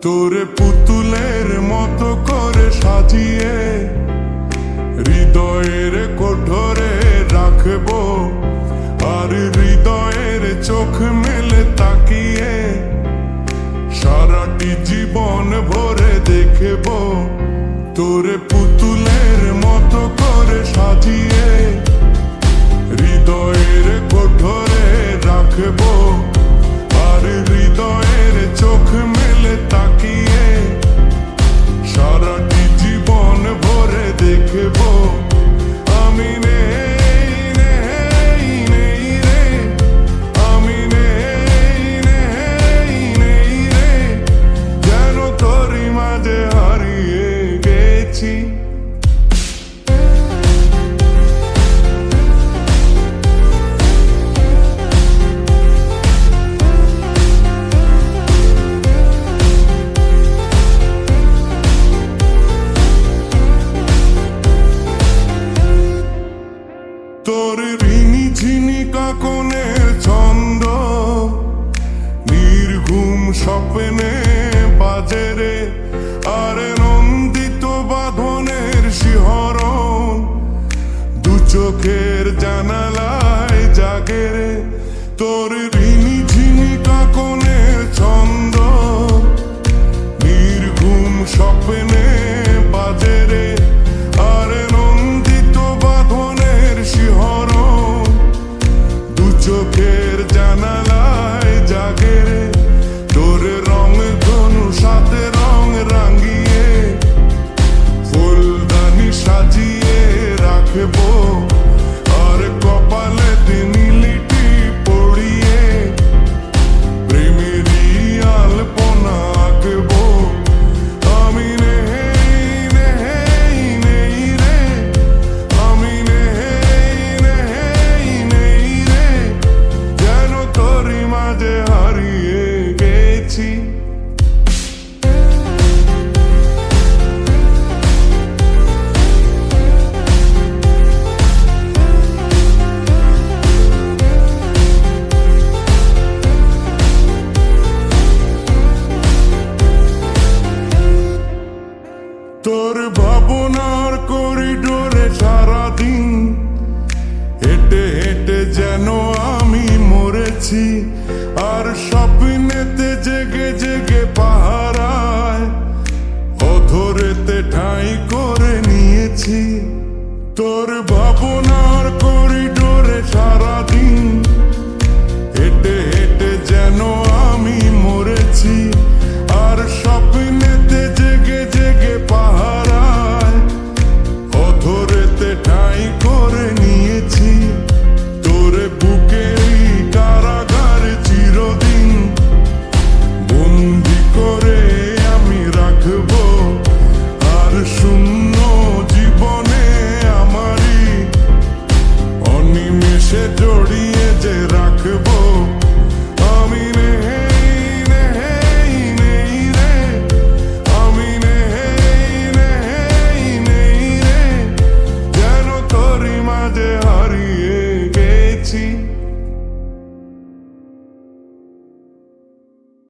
তোরে পুতুলের মতো করে সাজিয়ে হৃদয়ের কোঠরে রাখবো, আর হৃদয়ের চোখ মেলে তাকিয়ে সারাটি জীবন ভরে দেখবো। তোরে পুতুলের মতো করে সাজিয়ে হৃদয়ের কোঠরে রাখবো, আর হৃদয়ের চোখ মেলে তাকিয়ে সারাটি জীবন ভরে দেখবো। আমি নেই নেই নেই রে, আমি নেই নেই নেই রে, যেন তোরই মাঝে হারিয়ে গেছি। তোর ঋণী ঝিনি কাকনের ছন্দ, নির্ঘুম স্বপ্নে